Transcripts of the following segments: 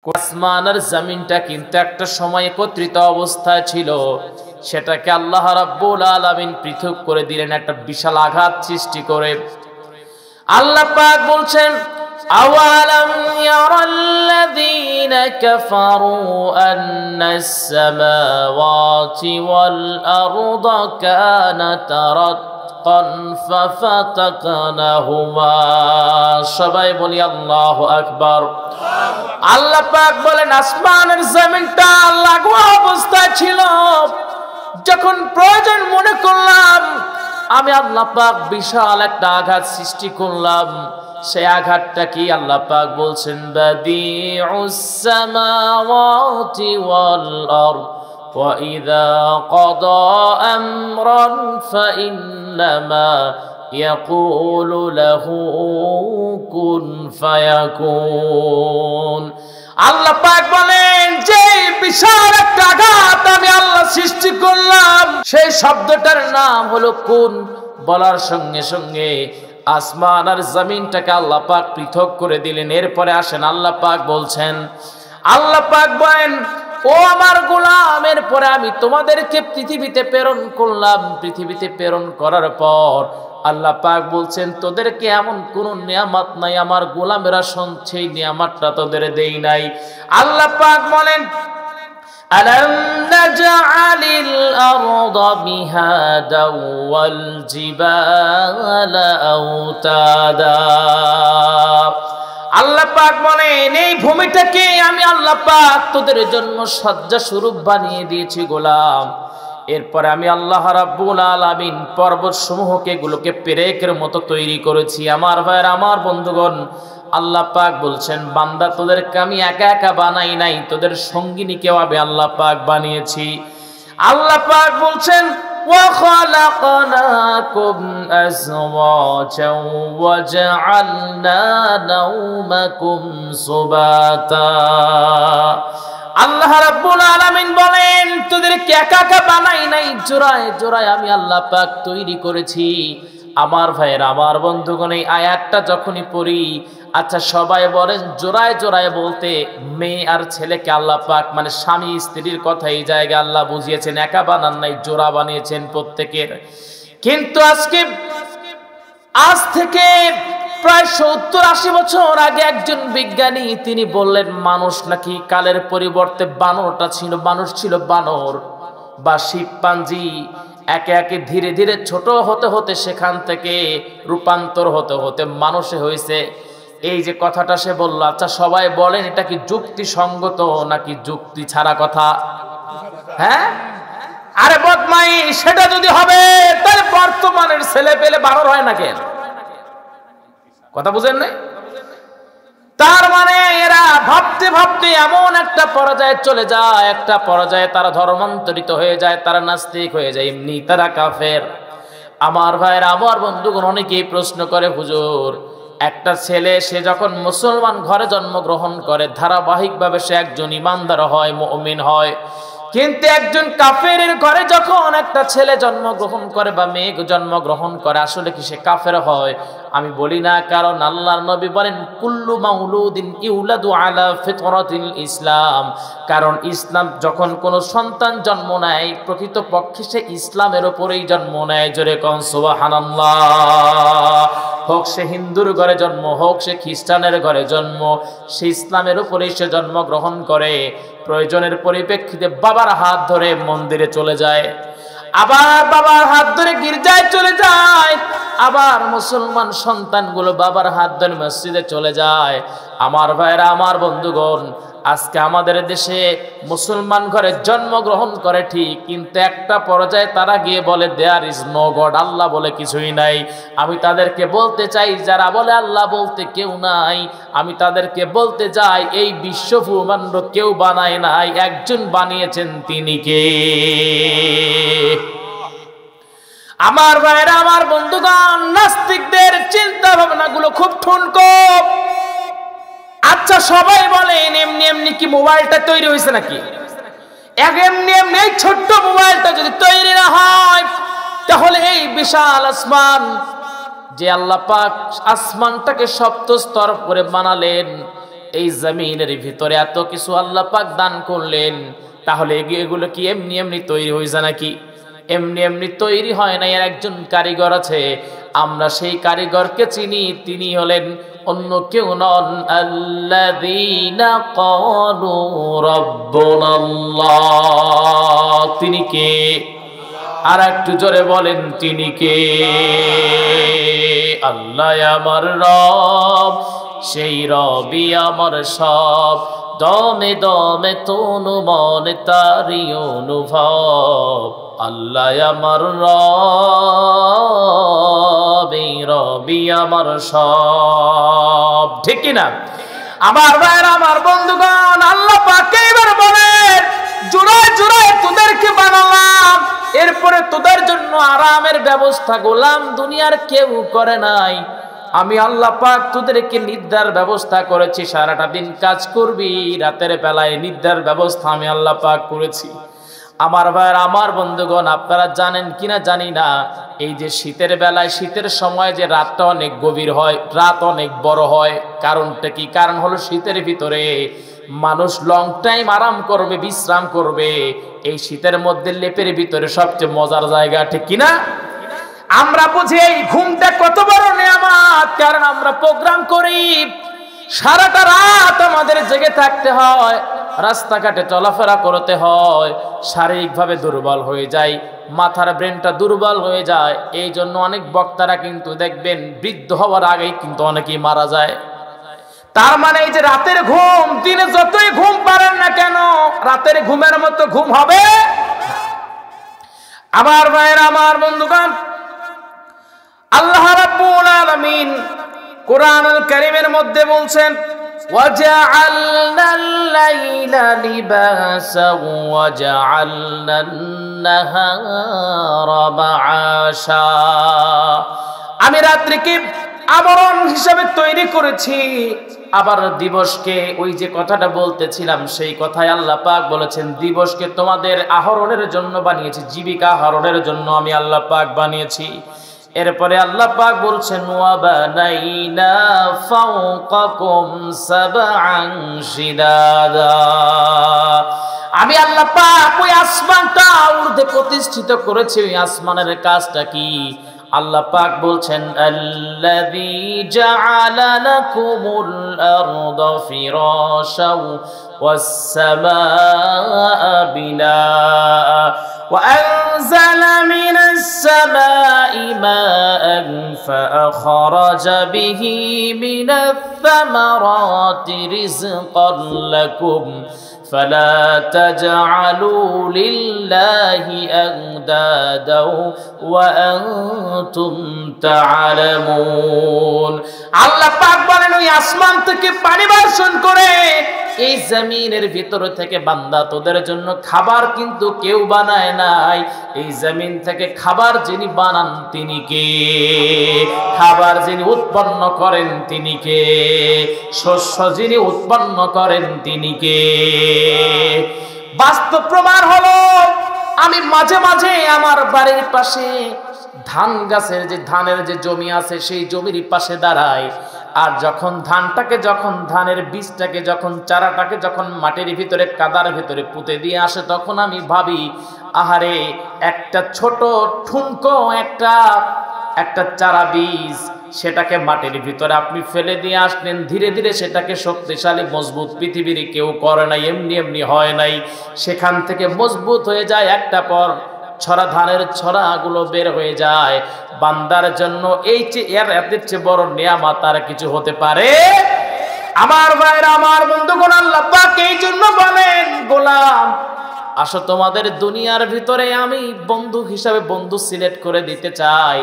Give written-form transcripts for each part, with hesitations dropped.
আসমান আর জমিনটা কিন্তু একটা সময় একত্রিত অবস্থায় ছিল, সেটাকে আল্লাহ রাব্বুল আলামিন পৃথক করে দিলেন একটা বিশাল আঘাত সৃষ্টি করে। আল্লাহ পাক বলছেন, আওয়ালাম ইয়ারাল্লাযীনা কাফারু আন্নাস সামাওয়াতি ওয়াল আরদা কানাতা রাতকান ফাফাতাকনাহুমা। সবাই বলি আল্লাহু আকবার। আল্লাহ পাক বলেন, আসমানের জমিনটা লাগোয়া অবস্থায় ছিল, যখন প্রয়োজন মনে করলাম আমি আল্লাহ পাক বিশাল একটা আঘাত সৃষ্টি করলাম। সেই আঘাতটা কি? আল্লাহ পাক বলছেন, বাদিউস সামাওয়াতি ওয়াল আরদ ওয়া ইযা ক্বাদা আমরান ফাইন্নামা ইয়াকুলু লাহু কুন ফায়াকুন। আল্লাহ পাক বলেন, যে বিশাল একটা আঘাত আমি আল্লাহ সৃষ্টি করলাম, সেই শব্দটার নাম হলো কুন। বলার সঙ্গে সঙ্গে আসমান আর জমিনটাকে আল্লাহ পাক পৃথক করে দিলেন। এরপরে আসেন আল্লাহ পাক বলছেন, আল্লাহ পাক বলেন, ও আমার গোলাম, এরপরে আমি তোমাদেরকে পৃথিবীতে প্রেরণ করলাম। পৃথিবীতে প্রেরণ করার পর আল্লাহ পাক বলছেন, তোদেরকে এমন কোন নিয়ামত নাই আমার গোলামেরা সেই নিয়ামতটা তোদের দেই নাই। আল্লাহ পাক বলেন, আলাম নাজআলিল আরদা মিহাদা ওয়াল জিবালা আওতাদা। আল্লাহ পাক বলেন, এই ভূমিটাকে আমি আল্লাহ পাক তোদের জন্য শয্যা স্বরূপ বানিয়ে দিয়েছি গোলাম। এরপরে আমি আল্লাহ রাব্বুল আলামিন পর্বত সমূহকে এগুলোকে পেরেকের মতো তৈরি করেছি। আমার ভাইয়ের, আমার বন্ধুগণ, আল্লাহ পাক বলছেন, বান্দা তোদেরকে আমি একা একা বানাই নাই, তোদের সঙ্গিনীকেও আমি আল্লাহ পাক বানিয়েছি। আল্লাহ পাক বলছেন, ওয়া খালাকনাকুম আজওয়াজা ওয়া জাআলনা নাওমাকুম সুবাতা। আল্লাহ রাব্বুল আলামিন বলেন, তোদেরকে একা একা বানাই নাই, জোড়ায় জোড়ায় আমি আল্লাহ পাক তৈরি করেছি। আমার ভাইয়ের, আমার বন্ধুগণ, এই আয়াতটা যখনই পড়ি, আচ্ছা সবাই বলেন, জোড়ায় জোড়ায় বলতে মেয়ে আর ছেলেকে আল্লাহ পাক মানে স্বামী স্ত্রীর কথা এই জায়গায় আল্লাহ বুঝিয়েছেন, একা বানান নাই, জোড়া বানিয়েছেন প্রত্যেকের। কিন্তু আজ থেকে প্রায় 70-80 বছর আগে একজন বিজ্ঞানী তিনি বললেন, মানুষ নাকি কালের পরিবর্তে বানরটা ছিল, মানুষ ছিল বানর বা শিম্পাঞ্জি। একে একে ধীরে ধীরে ছোট হতে হতে সেখান থেকে রূপান্তর হতে হতে মানুষে হয়েছে। এই যে কথাটা সে বলল, আচ্ছা সবাই বলেন, এটা কি যুক্তিসঙ্গত নাকি যুক্তি ছাড়া কথা? হ্যাঁ, আরে বদমাই, সেটা যদি হবে তাহলে বর্তমানের ছেলে পেলে বানর হয় না কেন? কথা বুঝেন না? তার মানে এরা ভাবতে ভাবতে এমন একটা পর্যায়ে চলে যায়, একটা পর্যায়ে তারা ধর্মান্তরিত হয়ে যায়, তারা নাস্তিক হয়ে যায়, এমনি তারা কাফের। আমার ভাইয়েরা, আমার বন্ধুগণ, অনেকেই প্রশ্ন করে, হুজুর, একটা ছেলে সে যখন মুসলমান ঘরে জন্মগ্রহণ করে, ধারাবাহিকভাবে সে একজন ইমানদার হয়, মুমিন হয়, কিন্তু একজন কাফেরের ঘরে যখন একটা ছেলে জন্মগ্রহণ করে বা মেয়ে জন্মগ্রহণ করে, আসলে কি সে কাফের হয়? আমি বলি না, কারণ আল্লাহর নবী বলেন, কুল্লু মাউলুদিন ইউলাদু আলা ফিতরাতিল ইসলাম। কারণ ইসলাম যখন কোনো সন্তান জন্ম নেয়, প্রকৃতপক্ষে সে ইসলামের উপরেই জন্ম নেয়। জোরে কোন সুবহানাল্লাহ। হোক সে হিন্দুর ঘরে জন্ম, হোক সে খ্রিস্টানের ঘরে জন্ম, সে ইসলামের উপরেই সে জন্মগ্রহণ করে। প্রয়োজনের পরিপ্রেক্ষিতে বাবার হাত ধরে মন্দিরে চলে যায়, আবার বাবার হাত ধরে গির্জায় চলে যায়, আবার মুসলমান সন্তানগুলো বাবার হাত ধরে মসজিদে চলে যায়। আমার ভাইরা, আমার বন্ধুগণ, আজকে আমাদের দেশে মুসলমান ঘরে জন্মগ্রহণ করে ঠিক, কিন্তু একটা পর্যায়ে তারা গিয়ে বলে দেয়ার ইজ নো গড, আল্লাহ বলে কিছুই নাই। আমি তাদেরকে বলতে চাই, যারা বলে আল্লাহ বলতে কেউ নাই, আমি তাদেরকে বলতে চাই, এই বিশ্ব ব্রহ্মাণ্ড কেউ বানায় নাই, একজন বানিয়েছেন, তিনি কে? আমার ভাইরা, আমার বন্ধুগণ, নাস্তিকদের চিন্তা ভাবনা গুলো খুব ঠুনকো। আচ্ছা সবাই বলেন, এমনি এমনি কি মোবাইলটা তৈরি হয়েছে নাকি? এমনি এমনি এই ছোট্ট মোবাইলটা যদি তৈরি না হয়, তাহলে এই বিশাল আসমান, যে আল্লাহ পাক আসমানটাকে সপ্ত স্তর করে বানালেন, এই জমিনের ভিতরে এত কিছু আল্লাহ পাক দান করলেন, তাহলে এগুলো কি এমনি এমনি তৈরি হয়ে যায় নাকি? এমনি এমনি তৈরি হয় না, এর একজন কারিগর আছে। আমরা সেই কারিগরকে চিনি, তিনি হলেন অন্য কেউ নন, আল্লাযীনা ক্বালু রাব্বুনাল্লাহ। তিনি কে? আর একটু জোরে বলেন, তিনি কে? আল্লাহ আমার রব, সেই রবি আমার সব, দমে দমে তনু মনে তারি অনুভব। আল্লাহ আমার রব, এই রবি আমার সব। ঠিক কিনা আমার ভাইরা, আমার বন্ধুগণ? আল্লাহ পাক এবার বলেন, জোড়ায় জোড়ায় তোদেরকে বানালাম, এরপরে তোদের জন্য আরামের ব্যবস্থা গোলাম দুনিয়ার কেউ করে নাই। আমি আল্লাহ পাক তোদেরকে নিদ্রার ব্যবস্থা করেছি, সারাটা দিন কাজ করবি, রাতের বেলায় নিদ্রার ব্যবস্থা আমি আল্লাহ পাক করেছি। আমার ভাইয়ের, আমার বন্ধুগণ, আপনারা জানেন কিনা জানি না, এই যে শীতের বেলায়, শীতের সময় যে রাতটা অনেক গভীর হয়, রাত অনেক বড় হয়, কারণটা কি? কারণ হলো শীতের ভিতরে মানুষ লং টাইম আরাম করবে, বিশ্রাম করবে। এই শীতের মধ্যে লেপের ভিতরে সবচেয়ে মজার জায়গা, ঠিক কিনা? আমরা বুঝি এই ঘুমটা কত বড় নিয়ামত, কারণ আমরা প্রোগ্রাম করি, সারাটা রাত আমাদের জেগে থাকতে হয়, রাস্তাঘাটে চলাফেরা করতে হয়, শারীরিকভাবে দুর্বল হয়ে যায়, মাথার ব্রেনটা দুর্বল হয়ে যায়। এই জন্য অনেক বক্তারা কিন্তু দেখবেন বৃদ্ধ হওয়ার আগেই কিন্তু অনেকেই মারা যায়। তার মানে এই যে রাতের ঘুম, দিনে যতই ঘুম পারেন না কেন, রাতের ঘুমের মতো ঘুম হবে। আমার ভাইয়েরা, আমার বন্ধুগণ, আল্লাহ রাব্বুল আলামিন কোরআনুল কারীমের মধ্যে বলছেন, ওয়াজআলনাল লাইলা লিবাসা ওয়াজআলনান নাহারা মাআশা। আমি রাত্রিকে আবরণ হিসাবে তৈরি করেছি, আবার দিবসকে, ওই যে কথাটা বলতেছিলাম সেই কথাই আল্লাহ পাক বলেছেন, দিবসকে তোমাদের আহরণের জন্য বানিয়েছি, জীবিকা আহরণের জন্য আমি আল্লাহ পাক বানিয়েছি। এরপরে আল্লাহ পাক বলছেন, ওয়া বানাইনা ফাওকাকুম সাবআন শিদাদা। আমি আল্লাহ পাক ওই আসমানটা ঊর্ধ্বে প্রতিষ্ঠিত করেছি। ওই আসমানের কাজটা কি? আল্লাহ পাক বলছেন, আল্লাযী জাআলা লাকুমুল আরদা ফিরাশাও ওয়াস সামাআ বিনাআ ওয়া আনজালা মিনাস সামাই মাআন ফাআখরাজা বিহি মিনাস সামারাতি রিজকান লাকুম ফালা তাজআলু লিল্লাহি আনদাদা ওয়া আনতুম তা'লামুন। আল্লাহ পাক বলেন, ওই আসমান থেকে পানি বর্ষণ করে এই জমিনের ভিতর থেকে বান্দা তোদের জন্য খাবার কিন্তু কেউ বানায় নাই। এই জমিন থেকে খাবার যিনি বানান তিনি কে? খাবার যিনি উৎপন্ন করেন তিনি কে? শস্য যিনি উৎপন্ন করেন তিনি কে? বাস্তব প্রমাণ হলো, আমি মাঝে মাঝে আমার বাড়ির পাশে ধান গাছের যে ধানের যে জমি আছে, সেই জমির পাশে দাঁড়াই, আর যখন ধানটাকে, যখন ধানের বীজটাকে, যখন চারাটাকে যখন মাটির ভিতরে, কাদার ভিতরে পুঁতে দিয়ে আসে, তখন আমি ভাবি, আহারে, একটা ছোট ঠুনকো একটা চারা বীজ, সেটাকে মাটির ভিতরে আপনি ফেলে দিয়ে আসলেন, ধীরে ধীরে সেটাকে শক্তিশালী মজবুত পৃথিবীর কেউ করে নাই, এমনি এমনি হয় নাই। সেখান থেকে মজবুত হয়ে যায়, একটা পর ছড়া ধানের ছড়াগুলো বের হয়ে যায়। বান্দার জন্য এই যে এর চেয়ে বড় নিয়ামত আর কিছু হতে পারে? আমার ভাইরা, আমার বন্ধুগণ, আল্লাহ পাক এই জন্য বলেন, গোলাম আসো, তোমাদের দুনিয়ার ভিতরে আমি বন্ধু হিসাবে বন্ধু সিলেক্ট করে দিতে চাই।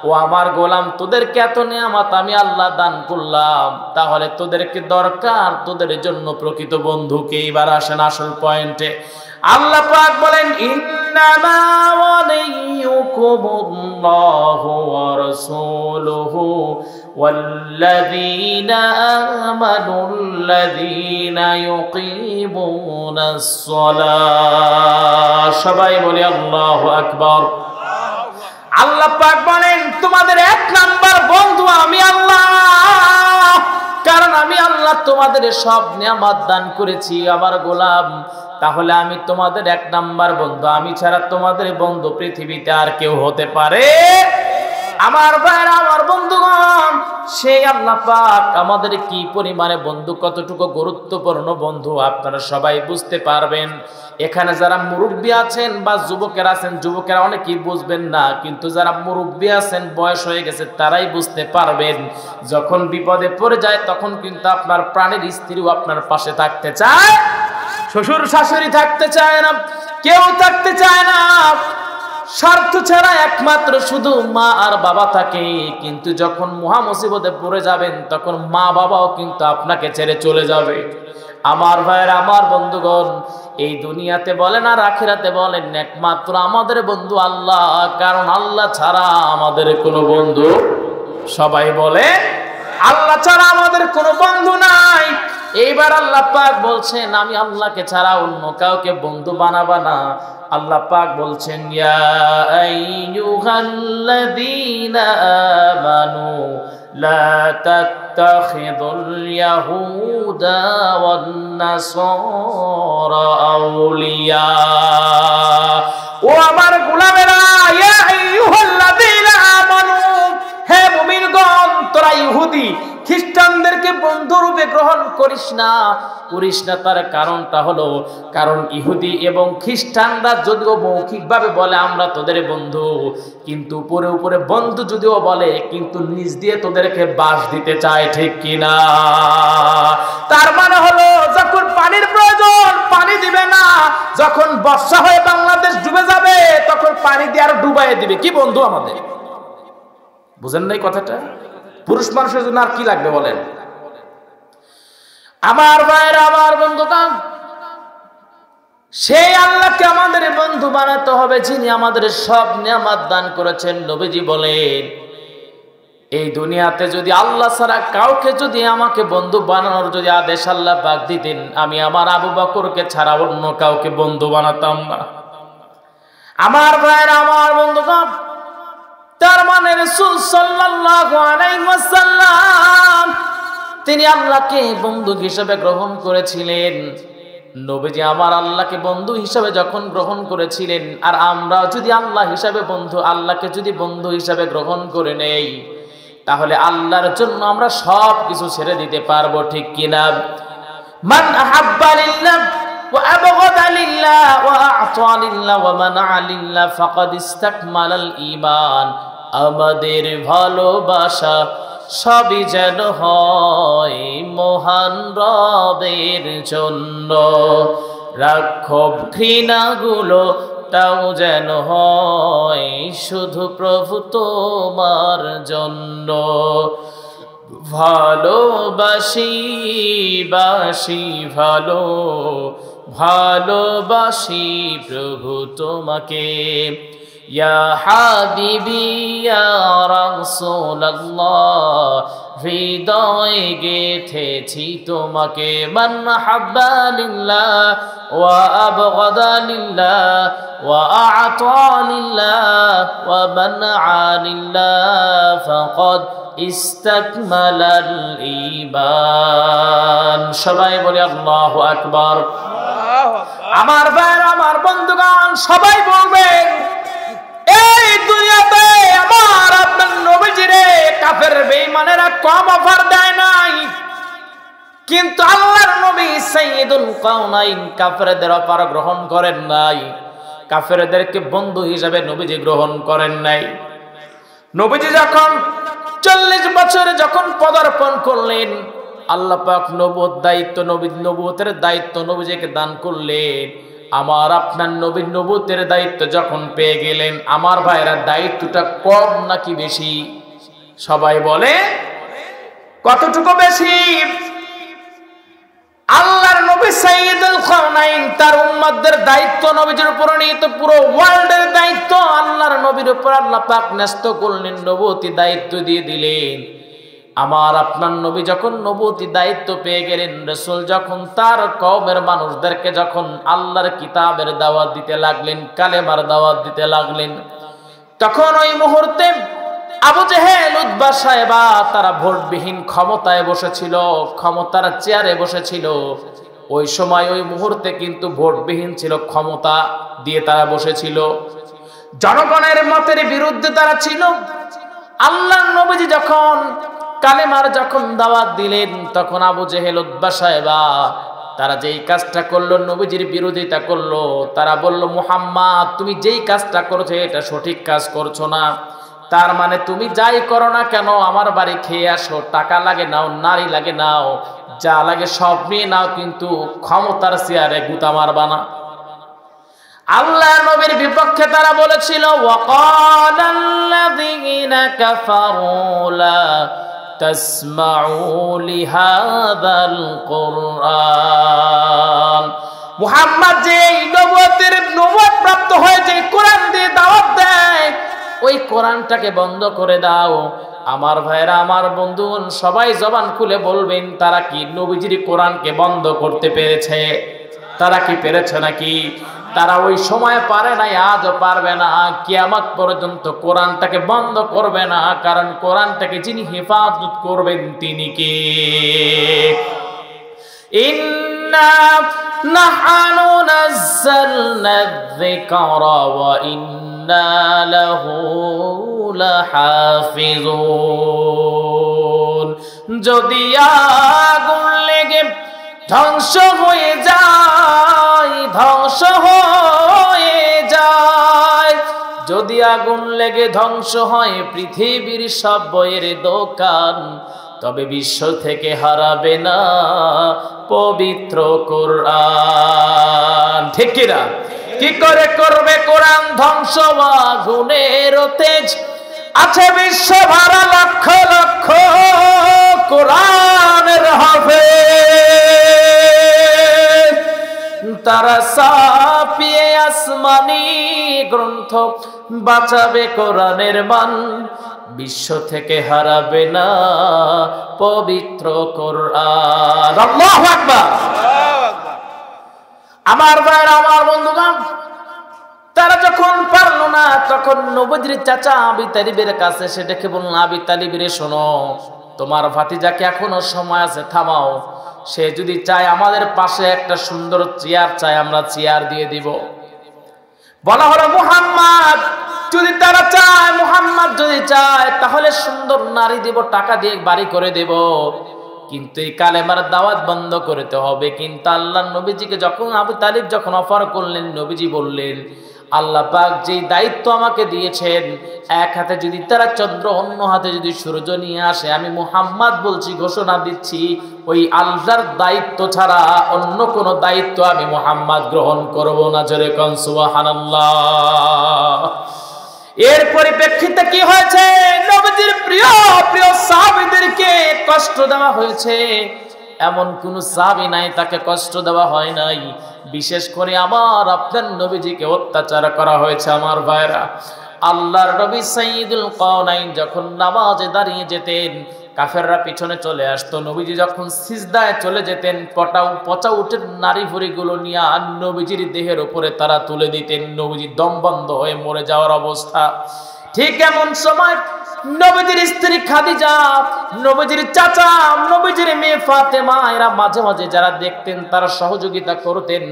ও আমার গোলাম, তোদেরকে এত নিয়ামত আমি আল্লাহ দান করলাম, তাহলে তোদেরকে দরকার, তোদের জন্য প্রকৃত বন্ধুকে। এবার আসেন আসল পয়েন্টে। আল্লাহ পাক বলেন, ইন্নামা ওয়ালিয়ুকুমুল্লাহু ওয়া রাসূলুহু ওয়াল্লাযীনা আমানুল্লাযীনা ইউকিমুনাস সালাহ। সবাই বলি আল্লাহু আকবার। আল্লাহ পাক বলেন, তোমাদের এক নাম্বার বন্ধু আমি আল্লাহ। কারণ আমি আল্লাহ তোমাদের সব নিয়ামত দান করেছি আমার গোলাম। তাহলে আমি তোমাদের এক নাম্বার বন্ধু, আমি ছাড়া তোমাদের বন্ধু পৃথিবীতে আর কেউ হতে পারে? আমার ভাইরা, আমার বন্ধুগণ, সেই আল্লাহ পাক আমাদের কি পরিমাণে বন্ধু, কতটুকু গুরুত্বপূর্ণ বন্ধু আপনারা সবাই বুঝতে পারবেন। এখানে যারা মুরব্বী আছেন বা যুবকেরা আছেন, যুবকেরা অনেকেই বুঝবেন না, কিন্তু যারা মুরব্বী আছেন, বয়স হয়ে গেছে, তারাই বুঝতে পারবেন। যখন বিপদে পড়ে যায় তখন কিন্তু আপনার প্রাণের স্ত্রীও আপনার পাশে থাকতে চায়, শ্বশুর শাশুড়ি থাকতে চায় না, কেউ থাকতে চায় না। স্বার্থ ছাড়া একমাত্র শুধু মা আর বাবা থাকে। কিন্তু যখন মহা মুসিবতে পড়ে যাবেন তখন মা বাবাও কিন্তু আপনাকে ছেড়ে চলে যাবে। আমার ভাইয়ের, আমার বন্ধুগণ, এই দুনিয়াতে বলেন আর আখিরাতে বলেন, একমাত্র আমাদের বন্ধু আল্লাহ। কারণ আল্লাহ ছাড়া আমাদের কোনো বন্ধু, সবাই বলে আল্লাহ ছাড়া আমাদের কোনো বন্ধু নাই। এইবার আল্লাহ পাক বলছেন, আমি আল্লাহকে ছাড়া অন্য কাউকে বন্ধু বানাবা না। আল্লাহ পাক বলছেন, ইয়া আইয়ুহাল্লাযীনা আমানু লা তাত্তাখিযুল ইয়াহুদা ওয়ান নাসারা আউলিয়া। ও আমার গোলামেরা, ইয়া আইয়ুহাল্লাযীনা আমানু, হে মুমিনগণ, তোরা ইহুদি খ্রিস্টানদেরকে বন্ধুরূপে গ্রহণ করিস না। তার কারণটা হলো, কারণ ইহুদি এবং খ্রিস্টানরা যদিও মৌখিকভাবে বলে আমরা তোদের বন্ধু, কিন্তু উপরে উপরে বন্ধু যদিও বলে, কিন্তু নিজ দিয়ে তোদেরকে বাস দিতে চায়, ঠিক কিনা? তার মানে হলো, যখন পানির প্রয়োজন পানি দিবে না, যখন বর্ষা হয়ে বাংলাদেশ ডুবে যাবে তখন পানি দিয়ে আর ডুবাই দিবে। কি বন্ধু আমাদের? বুঝেন নাই কথাটা? পুরুষ মানুষের জন্য আর কি লাগবে বলেন? আমার ভাইরা, আমার বন্ধুগণ, সেই আল্লাহকে আমাদের বন্ধু বানাতে হবে যিনি আমাদের সব নিয়ামত দান করেছেন। নবীজি বলেন, এই দুনিয়াতে যদি আল্লাহ ছাড়া কাউকে যদি আমাকে বন্ধু বানানোর যদি আদেশ আল্লাহ পাক দিতেন, আমি আমার আবু বকরকে ছাড়া অন্য কাউকে বন্ধু বানাতাম না। আমার ভাইরা, আমার বন্ধুগণ, তার মানে রাসূল সাল্লাল্লাহু আলাইহি ওয়াসাল্লাম তিনি আল্লাহকে বন্ধু হিসেবে গ্রহণ করেছিলেন। নবীজি আমার আল্লাহকে বন্ধু হিসেবে যখন গ্রহণ করেছিলেন, আর আমরা যদি আল্লাহ হিসাবে বন্ধু, আল্লাহকে যদি বন্ধু হিসাবে গ্রহণ করে নেই, তাহলে আল্লাহর জন্য আমরা সব কিছু ছেড়ে দিতে পারবো, ঠিক কিনা? মান আহাব্বা লিল্লাহ ওয়া আবগাদা লিল্লাহ ওয়া আ'তা লিল্লাহ ওয়া মানা'a লিল্লাহ ফাকাদ ইসতাকমালাল ঈমান। আমাদের ভালোবাসা সবই যেন হয় মহান রবের জন্য, রাক্ষব ঘৃণাগুলো তাও যেন হয় শুধু প্রভু তোমার জন্য। ভালোবাসি বাসি ভালো, ভালোবাসি প্রভু তোমাকে। ইয়া হাবিবি ইয়া রাসূলুল্লাহ, হৃদয়ে গেথেছি তোমাকে। মান হাব্বা লিল্লাহ ওয়া আবগাদা লিল্লাহ ওয়া আ'তা লিল্লাহ ওয়া মানআ লিল্লাহ ফাকাদ ইসতাকমালাল ঈমান। সবাই বলি আল্লাহু আকবার। আমার ভাইরা, আমার বন্ধুগণ, সবাই বলবেন, এই দুনিয়াতে আমার আপনার নবীজিরে কাফের বেঈমানেরা কম অফার দেয় নাই, কিন্তু আল্লাহর নবী সাইয়্যিদুল কাউনাইন কাফেরদের অফার গ্রহণ করেন নাই। কাফেরদেরকে বন্ধু হিসেবে নবীজি গ্রহণ করেন নাই। নবীজি যখন 40 বছরে যখন পদার্পণ করলেন, আল্লাহ পাক নবুয়তের দায়িত্ব নবীজিকে দান করলেন। আমার আপনার নবীর নবুয়তের দায়িত্ব যখন পেয়ে গেলেন, আমার ভাইরা, দায়িত্বটা কম নাকি বেশি? সবাই বলে কতটুকু বেশি? আল্লাহর নবী সাইয়্যিদুল কাউনাইন, তার উম্মতদের দায়িত্ব নবীজির উপর নিহিত, পুরো ওয়ার্ল্ডের দায়িত্ব আল্লাহর নবীর উপর আল্লাহ পাক ন্যস্ত করলেন, নবুয়তি দায়িত্ব দিয়ে দিলেন। আমার আপনার নবী যখন নবুয়তি দায়িত্ব পেয়ে গেলেন, রাসূল যখন তার কওমের মানুষদেরকে যখন আল্লাহর কিতাবের দাওয়াত দিতে লাগলেন, কালেমার দাওয়াত দিতে লাগলেন, তখন ওই মুহূর্তে আবু জেহেল, উতবা, সায়বা তারা ভোটবিহীন ক্ষমতায় বসেছিল, ক্ষমতার চেয়ারে বসেছিল। ওই সময় ওই মুহূর্তে কিন্তু ভোটবিহীন ছিল, ক্ষমতা দিয়ে তারা বসেছিল, জনগণের মতের বিরুদ্ধে তারা ছিল। আল্লাহর নবীজি যখন কালেমার যখন দাওয়াত দিলেন, তখন আবু জেহেল, উতবা, সায়বা তারা যেই কাজটা করলো, নবীজির বিরোধিতা করলো। তারা বলল, মুহাম্মদ তুমি যেই কাজটা করছো এটা সঠিক কাজ করছো না। তার মানে তুমি যাই করো না কেন আমার বাড়ি খেয়ে আসো, টাকা লাগে নাও, নারী লাগে নাও, যা লাগে সব নিয়ে নাও, কিন্তু ক্ষমতার চেয়ারে গুতা মারবা না। আল্লাহ নবীর বিপক্ষে তারা বলেছিল, ওয়াকালাল্লাযীনা কাফারু লা তাসমাউ লিহাযাল কুরআন। মুহাম্মদ যে নবুয়ত প্রাপ্ত হয়ে যে কোরআন দিয়ে দাওয়াত দেয়, ওই কোরআনটাকে বন্ধ করে দাও। আমার ভাইরা, আমার বন্ধুগণ, সবাই জবান খুলে বলবেন তারা কি নবীজির কোরআনকে বন্ধ করতে পেরেছে? তারা কি পেরেছে নাকি? তারা ওই সময় পারে নাই, আজও পারবে না, কিয়ামত পর্যন্ত কোরআনটাকে বন্ধ করবে না। কারণ কোরআনটাকে যিনি হেফাজত করবেন তিনি কে? ইন্না নাহনু নাযালনা যিকরা ওয়া ইন্না লাহু লাহাফিজুন। যদি আগুন লেগে ধ্বংস হয়ে যায়, ধ্বংস হয়ে যায়, যদি আগুন লেগে ধ্বংস হয় পৃথিবীর সব বইয়ের দোকান, তবে বিশ্ব থেকে হারাবে না পবিত্র কোরআন। ঠিক কিনা? কি করে করবে কোরআন ধ্বংস? আগুনের তেজ আছে বিশ্ব ভরা লক্ষ লক্ষ কোরআনের হাফেজ, তারা ছাপিয়ে আসমানি গ্রন্থ বাঁচাবে কোরআনের মান, বিশ্ব থেকে হারাবে না পবিত্র কোরআন। আল্লাহু আকবার। আমার ভাইরা, আমার বন্ধুগণ, তারা যখন পারল না, তখন নবীর চাচা আবি তালিবের কাছে সে ডেকে বলল, আবি তালিব রে, শোনো, তোমার ভাতিজাকে এখনো সময় আছে, থামাও। সে যদি চায় আমাদের পাশে একটা সুন্দর চেয়ার চায়, আমরা চেয়ার দিয়ে দিব। বলা হলো, মুহাম্মদ যদি তারা চায়, মুহাম্মদ যদি চায়, তাহলে সুন্দর নারী দিব, টাকা দিয়ে বাড়ি করে দেব, কিন্তু এই কালেমার দাওয়াত বন্ধ করতে হবে। কিন্তু আল্লাহর নবীজিকে যখন আবু তালিব যখন অফার করলেন, নবীজি বললেন, আল্লাহ পাক যেই দায়িত্ব আমাকে দিয়েছেন, এক হাতে যদি তারা চন্দ্র, অন্য হাতে যদি সূর্য নিয়ে আসে, আমি মুহাম্মদ বলছি, ঘোষণা দিচ্ছি, ওই আল্লাহর দায়িত্ব ছাড়া অন্য কোনো দায়িত্ব আমি মুহাম্মদ গ্রহণ করব না। জোরে কোন সুবহানাল্লাহ। এর পরিপ্রেক্ষিতে কি হয়েছে? নবীজির প্রিয় প্রিয় সাহাবীদেরকে কষ্ট দেওয়া হয়েছে, এমন কোন সাহাবী নাই তাকে কষ্ট দেওয়া হয় নাই। বিশেষ করে আমার আপনার নবীজিকে অত্যাচার করা হয়েছে। আমার ভাইরা, আল্লাহর নবী সাইয়্যিদুল কাওনাইন যখন নামাজে দাঁড়িয়ে যেতেন, কাফেররা পিছনে চলে আসতো। নবীজি যখন সিজদায় চলে যেতেন, পচা উটের নারী ভুঁড়িগুলো নিয়ে নবীজির দেহের উপরে তারা তুলে দিতেন। নবীজি দম বন্ধ হয়ে মরে যাওয়ার অবস্থা। ঠিক এমন সময় নবীজির স্ত্রী খাদিজা, নবীজির চাচা, নবীজির মেয়ে ফাতেমা, এরা মাঝে মাঝে যারা দেখতেন তারা সহযোগিতা করতেন।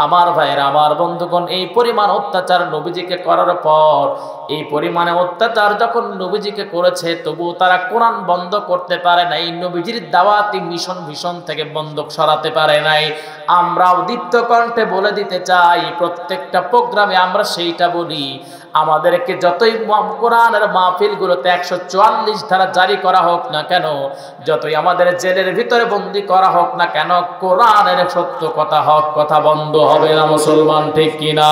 আমার ভাইরা, আমার বন্ধুগণ, এই পরিমাণ অত্যাচার নবীজিকে করার পর, এই পরিমাণে অত্যাচার যখন নবীজিকে করেছে, তবুও তারা কোরআন বন্ধ করতে পারে নাই, নবীজির দাওয়াতি মিশন থেকে বন্ধ সরাতে পারে নাই। আমরাও দীপ্ত কণ্ঠে বলে দিতে চাই, প্রত্যেকটা প্রোগ্রামে আমরা সেইটা বলি, আমাদেরকে যতই কোরআনের মাহফিলগুলোতে 144 ধারা জারি করা হোক না কেন, যতই আমাদের জেলের ভিতরে বন্দী করা হোক না কেন, কোরআনের সত্য কথা, হক কথা বন্ধ হবে না। মুসলমান ঠিক কিনা?